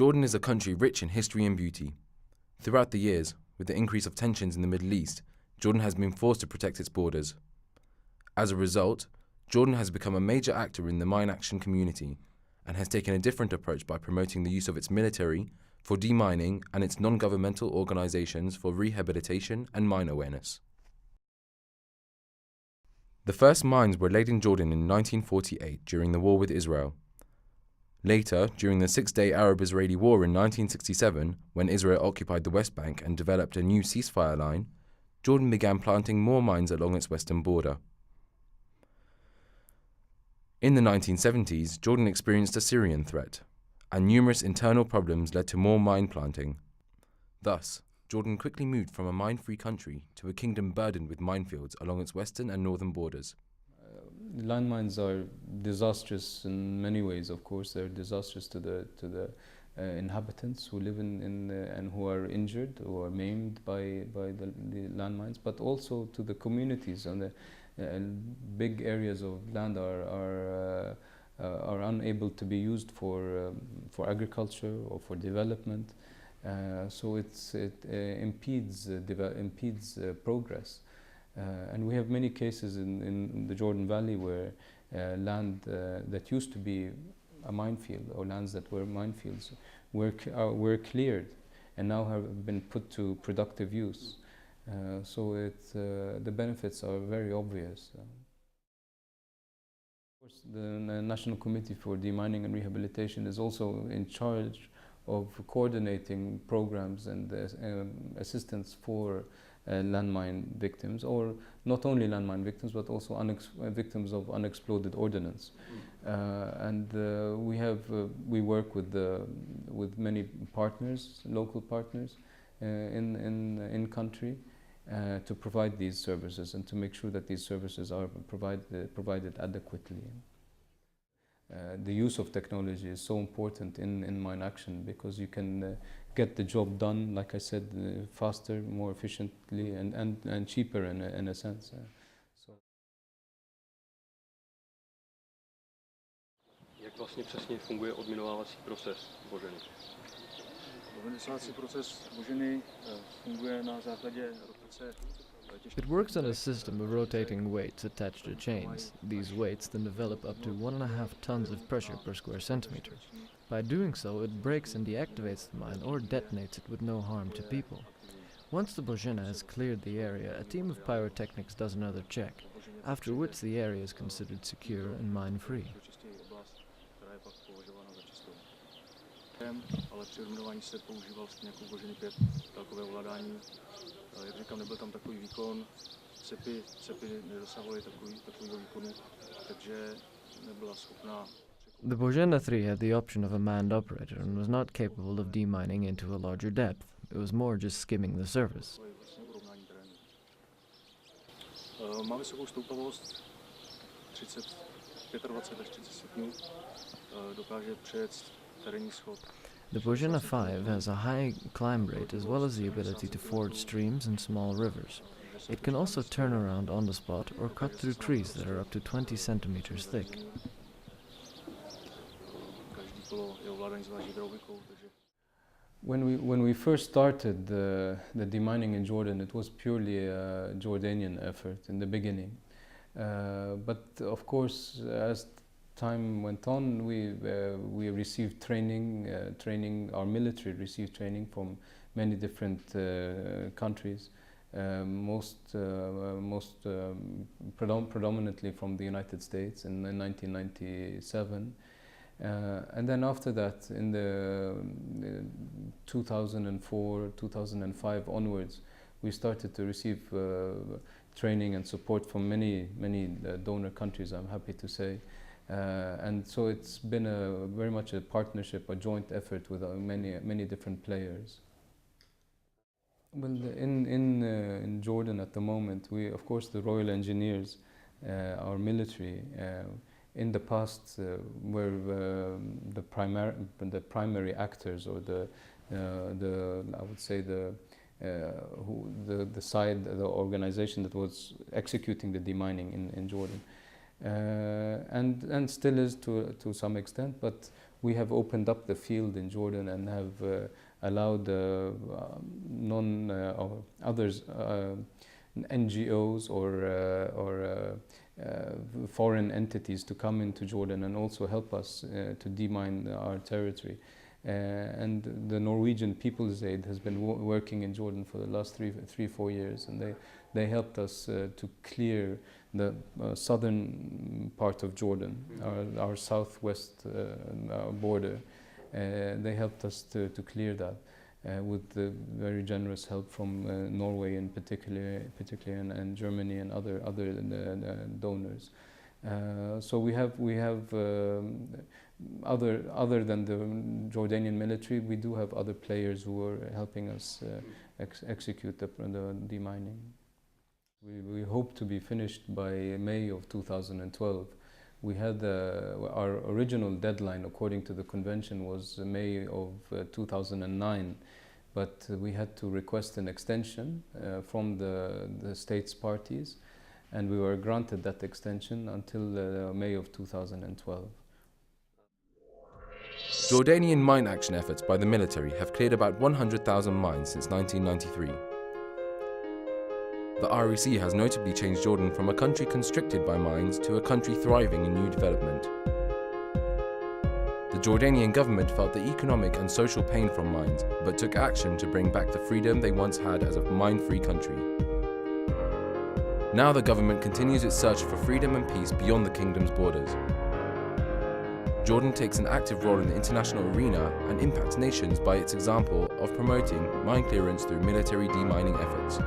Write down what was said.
Jordan is a country rich in history and beauty. Throughout the years, with the increase of tensions in the Middle East, Jordan has been forced to protect its borders. As a result, Jordan has become a major actor in the mine action community and has taken a different approach by promoting the use of its military for demining and its non-governmental organizations for rehabilitation and mine awareness. The first mines were laid in Jordan in 1948 during the war with Israel. Later, during the Six-Day Arab-Israeli War in 1967, when Israel occupied the West Bank and developed a new ceasefire line, Jordan began planting more mines along its western border. In the 1970s, Jordan experienced a Syrian threat, and numerous internal problems led to more mine planting. Thus, Jordan quickly moved from a mine-free country to a kingdom burdened with minefields along its western and northern borders. Landmines are disastrous in many ways, of course. They're disastrous to the inhabitants who live and who are injured or maimed by the landmines, but also to the communities. And big areas of land are unable to be used for agriculture or for development. So it impedes progress. And we have many cases in the Jordan Valley where land that used to be a minefield, or lands that were minefields, were cleared and now have been put to productive use. So the benefits are very obvious. Of course, the National Committee for Demining and Rehabilitation is also in charge of coordinating programs and assistance for landmine victims, or not only landmine victims, but also victims of unexploded ordnance. And we work with many partners, local partners in country, to provide these services and to make sure that these services are provided adequately. The use of technology is so important in mine action, because you can get the job done, like I said, faster, more efficiently, and cheaper in a sense. Jak vlastně přesně funguje odminovávací proces Boženy? Odminovávací proces Boženy funguje na základě rotace. It works on a system of rotating weights attached to chains. These weights then develop up to 1.5 tons of pressure per square centimeter. By doing so, it breaks and deactivates the mine or detonates it with no harm to people. Once the Božena has cleared the area, a team of pyrotechnics does another check, after which the area is considered secure and mine-free. Ale při odminování se používal stejně jako Boženy 5 dálkové ovládání. Jak říkám, nebyl tam takový výkon, cepy nedosahovaly takového výkonu, takže nebyla schopná. The Božena 3 had the option of a manned operator and was not capable of demining into a larger depth. It was more just skimming the surface. Má vysokou stoupavost 25 až 30 stupňů, dokáže přejet terénní schod. The Božena 5 has a high climb rate as well as the ability to ford streams and small rivers. It can also turn around on the spot or cut through trees that are up to 20 centimeters thick. When we first started the demining in Jordan, it was purely a Jordanian effort in the beginning. But of course, as time went on, we received training. Our military received training from many different countries, predominantly from the United States in 1997. And then after that, in the 2004, 2005 onwards, we started to receive training and support from many donor countries, I'm happy to say. And so it's been very much a partnership, a joint effort with many different players. Well, in Jordan at the moment, of course, the Royal Engineers, our military, in the past were the primary actors, or I would say the organization that was executing the demining in Jordan. And still is to some extent, but we have opened up the field in Jordan and have allowed or others, NGOs or foreign entities to come into Jordan and also help us to demine our territory. And the Norwegian People's Aid has been working in Jordan for the last 4 years, and they helped us to clear the southern part of Jordan, our southwest border. They helped us to clear that with the very generous help from Norway in particular and Germany and other donors. So we have other than the Jordanian military, we do have other players who are helping us execute the demining. We hope to be finished by May of 2012. We had our original deadline, according to the convention, was May of 2009, but we had to request an extension from the states parties, and we were granted that extension until May of 2012. Jordanian mine action efforts by the military have cleared about 100,000 mines since 1993. The REC has notably changed Jordan from a country constricted by mines to a country thriving in new development. The Jordanian government felt the economic and social pain from mines, but took action to bring back the freedom they once had as a mine-free country. Now the government continues its search for freedom and peace beyond the kingdom's borders. Jordan takes an active role in the international arena and impacts nations by its example of promoting mine clearance through military demining efforts.